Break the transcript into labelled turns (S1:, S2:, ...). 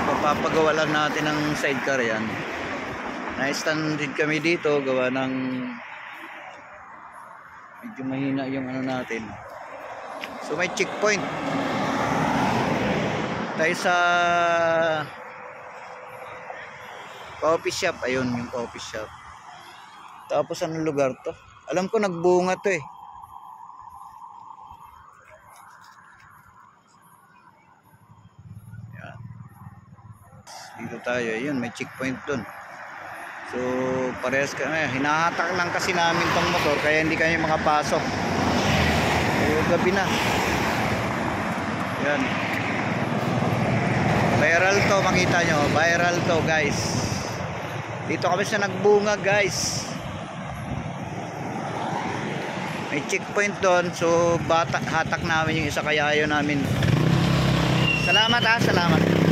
S1: So papagawa lang natin ng sidecar yan. Na-stand din kami dito gawa ng medyo mahina yung ano natin. So may checkpoint tayo sa coffee shop. Ayun yung coffee shop. Tapos anong lugar to? Alam ko nagbunga to eh. Yan. Dito tayo. Ayun may checkpoint dun. So parehas kami. Hinahatak lang kasi namin tong motor kaya hindi kami makapasok. So gabi na. Yan. Viral to, makita nyo. Viral to guys. Dito kami sa nagbunga guys. May checkpoint doon. So hatak namin yung isa kaya ayaw namin. Salamat ha, salamat.